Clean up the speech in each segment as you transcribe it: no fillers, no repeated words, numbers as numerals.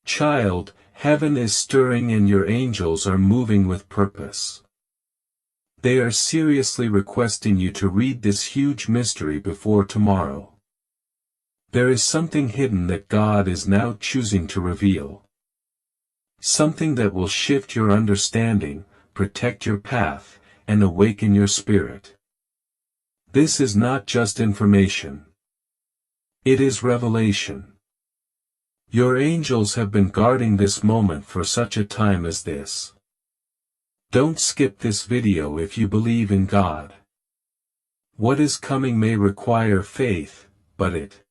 Child, heaven is stirring and your angels are moving with purpose. They are seriously requesting you to read this huge mystery before tomorrow. There is something hidden that God is now choosing to reveal. Something that will shift your understanding, protect your path, and awaken your spirit. This is not just information. It is revelation. Your angels have been guarding this moment for such a time as this. Don't skip this video if you believe in God. What is coming may require faith, but it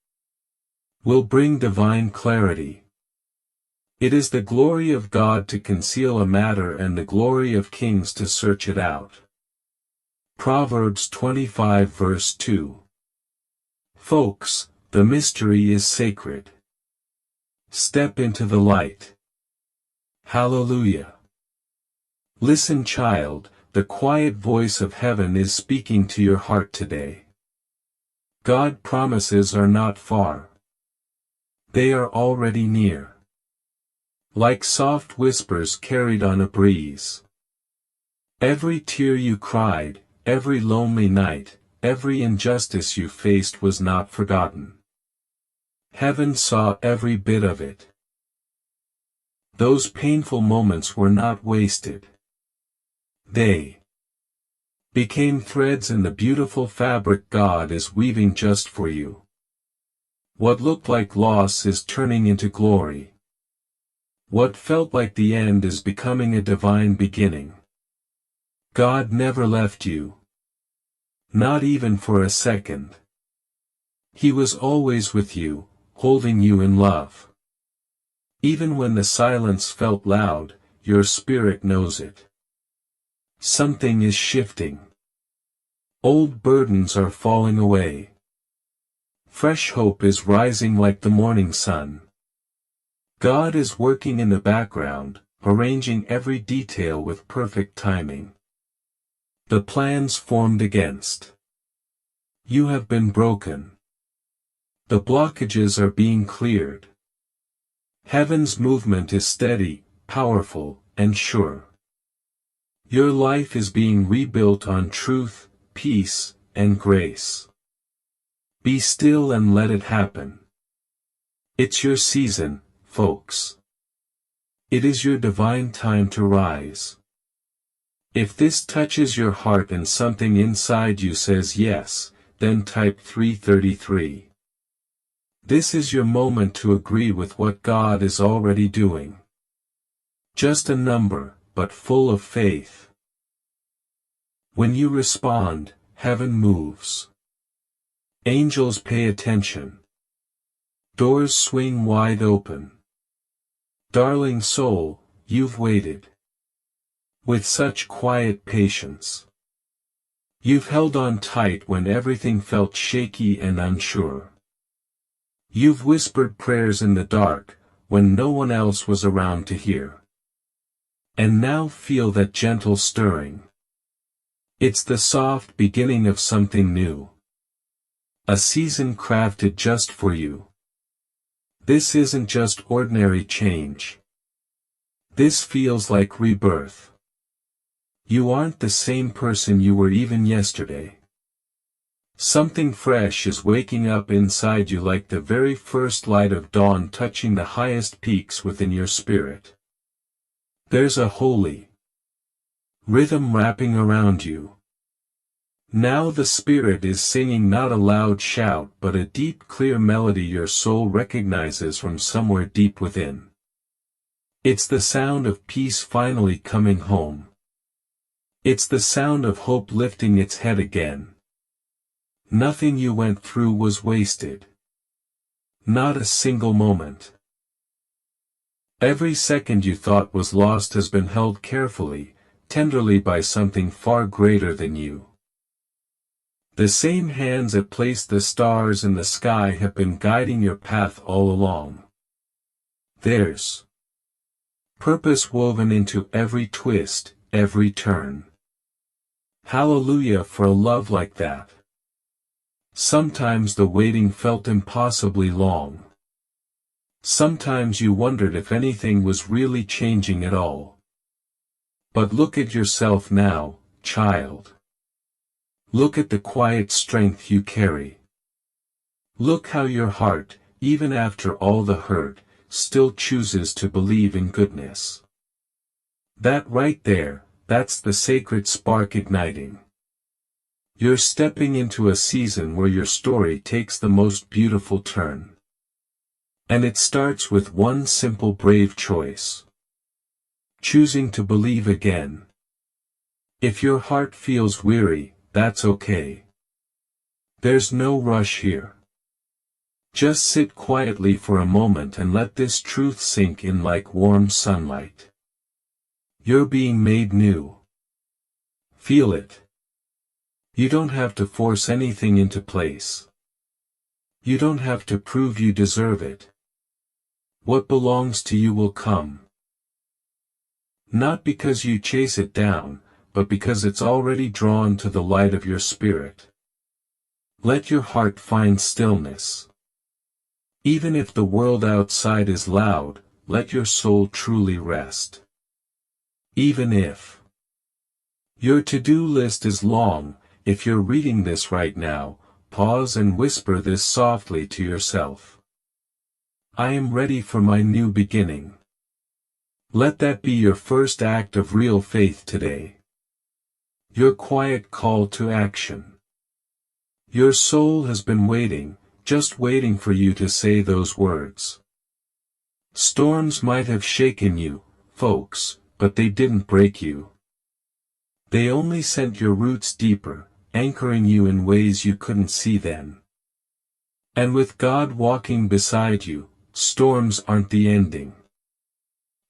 will bring divine clarity. It is the glory of God to conceal a matter and the glory of kings to search it out. Proverbs 25 verse 2. Folks, the mystery is sacred. Step into the light. Hallelujah. Listen, child, the quiet voice of heaven is speaking to your heart today. God's promises are not far. They are already near. Like soft whispers carried on a breeze. Every tear you cried, every lonely night, every injustice you faced was not forgotten. Heaven saw every bit of it. Those painful moments were not wasted. They became threads in the beautiful fabric God is weaving just for you. What looked like loss is turning into glory. What felt like the end is becoming a divine beginning. God never left you. Not even for a second. He was always with you, holding you in love. Even when the silence felt loud, your spirit knows it. Something is shifting. Old burdens are falling away. Fresh hope is rising like the morning sun. God is working in the background, arranging every detail with perfect timing. The plans formed against you have been broken. The blockages are being cleared. Heaven's movement is steady, powerful, and sure. Your life is being rebuilt on truth, peace, and grace. Be still and let it happen. It's your season, folks. It is your divine time to rise. If this touches your heart and something inside you says yes, then type 333. This is your moment to agree with what God is already doing. Just a number, but full of faith. When you respond, heaven moves. Angels pay attention. Doors swing wide open. Darling soul, you've waited. With such quiet patience. You've held on tight when everything felt shaky and unsure. You've whispered prayers in the dark, when no one else was around to hear. And now feel that gentle stirring. It's the soft beginning of something new. A season crafted just for you. This isn't just ordinary change. This feels like rebirth. You aren't the same person you were even yesterday. Something fresh is waking up inside you like the very first light of dawn touching the highest peaks within your spirit. There's a holy rhythm wrapping around you. Now the Spirit is singing not a loud shout but a deep clear melody your soul recognizes from somewhere deep within. It's the sound of peace finally coming home. It's the sound of hope lifting its head again. Nothing you went through was wasted. Not a single moment. Every second you thought was lost has been held carefully, tenderly by something far greater than you. The same hands that placed the stars in the sky have been guiding your path all along. There's purpose woven into every twist, every turn. Hallelujah for a love like that. Sometimes the waiting felt impossibly long. Sometimes you wondered if anything was really changing at all. But look at yourself now, child. Look at the quiet strength you carry. Look how your heart, even after all the hurt, still chooses to believe in goodness. That right there, that's the sacred spark igniting. You're stepping into a season where your story takes the most beautiful turn. And it starts with one simple brave choice. Choosing to believe again. If your heart feels weary, that's okay. There's no rush here. Just sit quietly for a moment and let this truth sink in like warm sunlight. You're being made new. Feel it. You don't have to force anything into place. You don't have to prove you deserve it. What belongs to you will come. Not because you chase it down, but because it's already drawn to the light of your spirit. Let your heart find stillness. Even if the world outside is loud, let your soul truly rest. Even if your to-do list is long, if you're reading this right now, pause and whisper this softly to yourself. I am ready for my new beginning. Let that be your first act of real faith today. Your quiet call to action. Your soul has been waiting, just waiting for you to say those words. Storms might have shaken you, folks, but they didn't break you. They only sent your roots deeper, anchoring you in ways you couldn't see then. And with God walking beside you, storms aren't the ending.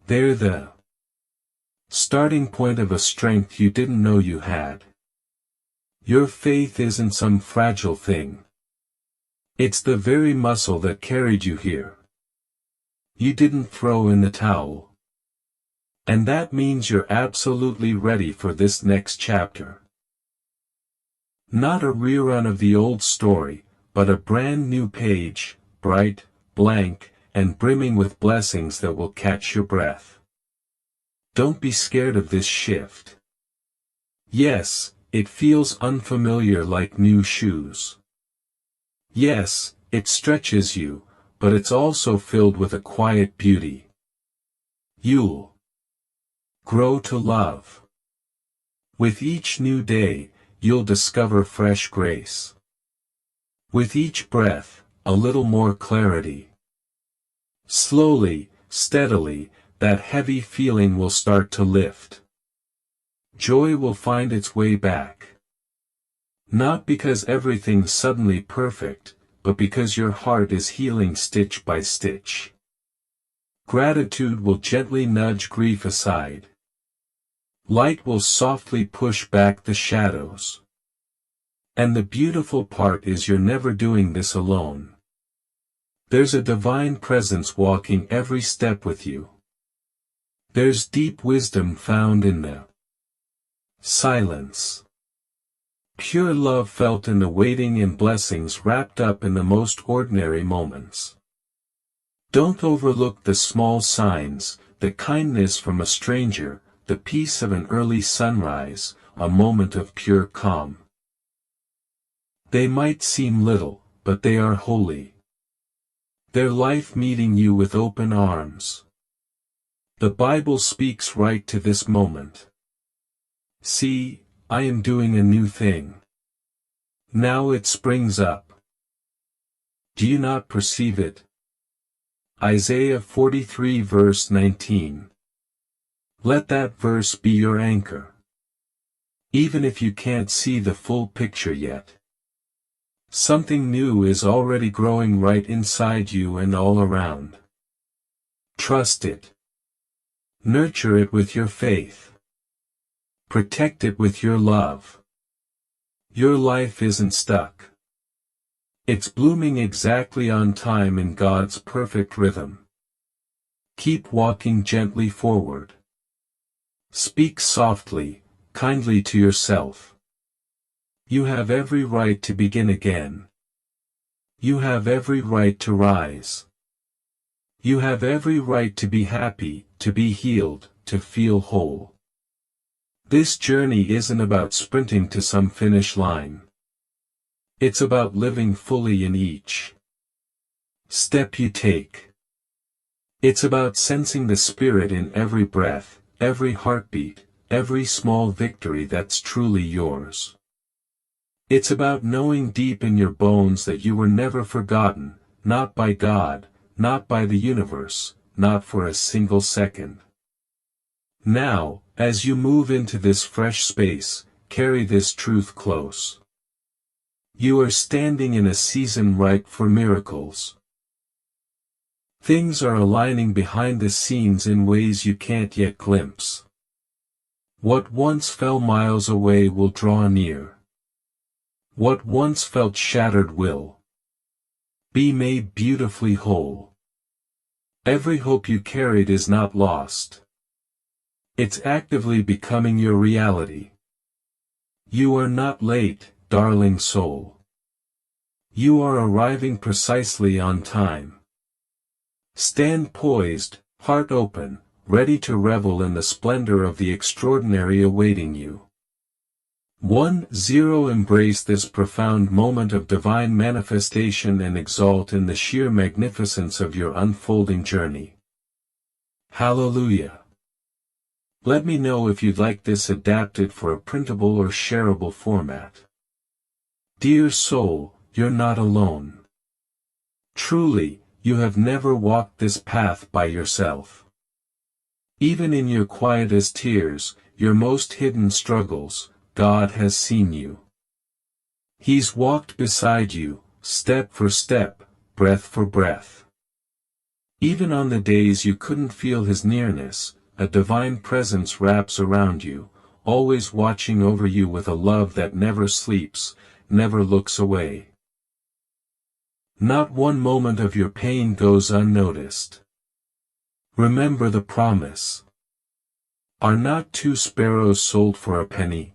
They're the starting point of a strength you didn't know you had. Your faith isn't some fragile thing. It's the very muscle that carried you here. You didn't throw in the towel. And that means you're absolutely ready for this next chapter. Not a rerun of the old story, but a brand new page, bright, blank, and brimming with blessings that will catch your breath. Don't be scared of this shift. Yes, it feels unfamiliar like new shoes. Yes, it stretches you, but it's also filled with a quiet beauty. You'll grow to love. With each new day, you'll discover fresh grace. With each breath, a little more clarity. Slowly, steadily, that heavy feeling will start to lift. Joy will find its way back. Not because everything's suddenly perfect, but because your heart is healing stitch by stitch. Gratitude will gently nudge grief aside. Light will softly push back the shadows. And the beautiful part is you're never doing this alone. There's a divine presence walking every step with you. There's deep wisdom found in the silence. Pure love felt in the waiting and blessings wrapped up in the most ordinary moments. Don't overlook the small signs, the kindness from a stranger, the peace of an early sunrise, a moment of pure calm. They might seem little, but they are holy. They're life meeting you with open arms. The Bible speaks right to this moment. See, I am doing a new thing. Now it springs up. Do you not perceive it? Isaiah 43 verse 19. Let that verse be your anchor. Even if you can't see the full picture yet. Something new is already growing right inside you and all around. Trust it. Nurture it with your faith. Protect it with your love. Your life isn't stuck. It's blooming exactly on time in God's perfect rhythm. Keep walking gently forward. Speak softly, kindly to yourself. You have every right to begin again. You have every right to rise. You have every right to be happy, to be healed, to feel whole. This journey isn't about sprinting to some finish line. It's about living fully in each step you take. It's about sensing the Spirit in every breath, every heartbeat, every small victory that's truly yours. It's about knowing deep in your bones that you were never forgotten, not by God, not by the universe, not for a single second. Now, as you move into this fresh space, carry this truth close. You are standing in a season ripe for miracles. Things are aligning behind the scenes in ways you can't yet glimpse. What once fell miles away will draw near. What once felt shattered will be made beautifully whole. Every hope you carried is not lost. It's actively becoming your reality. You are not late, darling soul. You are arriving precisely on time. Stand poised, heart open, ready to revel in the splendor of the extraordinary awaiting you. 1-0 Embrace this profound moment of divine manifestation and exalt in the sheer magnificence of your unfolding journey. Hallelujah! Let me know if you'd like this adapted for a printable or shareable format. Dear soul, you're not alone. Truly, you have never walked this path by yourself. Even in your quietest tears, your most hidden struggles, God has seen you. He's walked beside you, step for step, breath for breath. Even on the days you couldn't feel His nearness, a divine presence wraps around you, always watching over you with a love that never sleeps, never looks away. Not one moment of your pain goes unnoticed. Remember the promise. Are not 2 sparrows sold for a penny?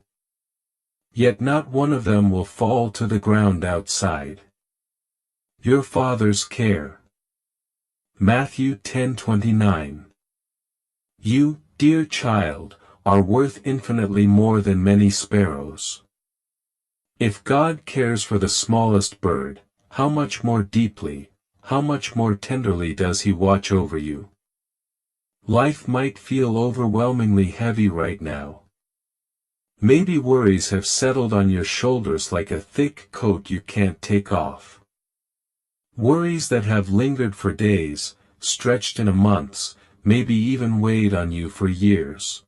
Yet not one of them will fall to the ground outside your Father's care. Matthew 10:29. You, dear child, are worth infinitely more than many sparrows. If God cares for the smallest bird, how much more deeply, how much more tenderly does He watch over you? Life might feel overwhelmingly heavy right now. Maybe worries have settled on your shoulders like a thick coat you can't take off. Worries that have lingered for days, stretched into months, maybe even weighed on you for years.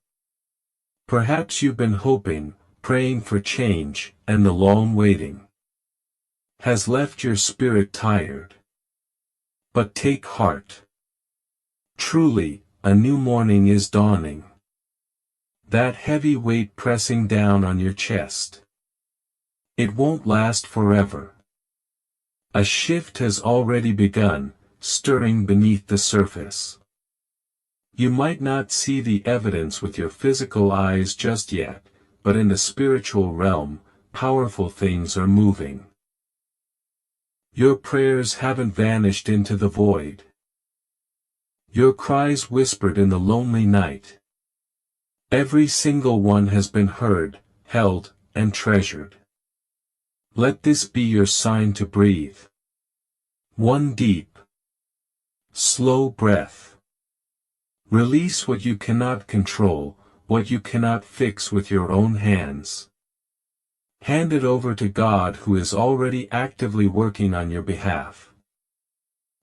Perhaps you've been hoping, praying for change, and the long waiting has left your spirit tired. But take heart. Truly, a new morning is dawning. That heavy weight pressing down on your chest, it won't last forever. A shift has already begun, stirring beneath the surface. You might not see the evidence with your physical eyes just yet, but in the spiritual realm, powerful things are moving. Your prayers haven't vanished into the void. Your cries whispered in the lonely night. Every single one has been heard, held, and treasured. Let this be your sign to breathe. One deep, slow breath. Release what you cannot control, what you cannot fix with your own hands. Hand it over to God who is already actively working on your behalf.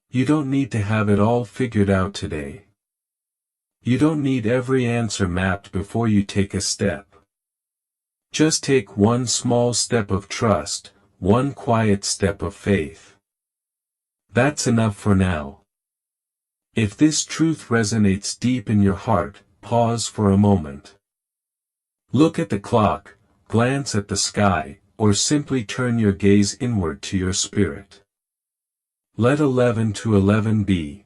You don't need to have it all figured out today. You don't need every answer mapped before you take a step. Just take one small step of trust, one quiet step of faith. That's enough for now. If this truth resonates deep in your heart, pause for a moment. Look at the clock, glance at the sky, or simply turn your gaze inward to your spirit. Let 11 to 11 be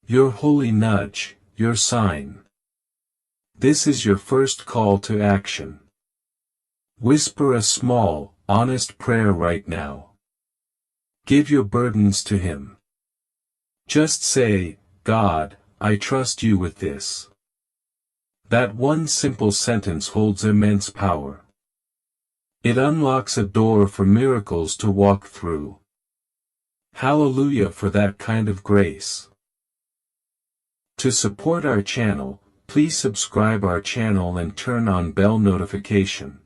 your holy nudge, your sign. This is your first call to action. Whisper a small, honest prayer right now. Give your burdens to Him. Just say, God, I trust you with this. That one simple sentence holds immense power. It unlocks a door for miracles to walk through. Hallelujah for that kind of grace. To support our channel, please subscribe our channel and turn on bell notification.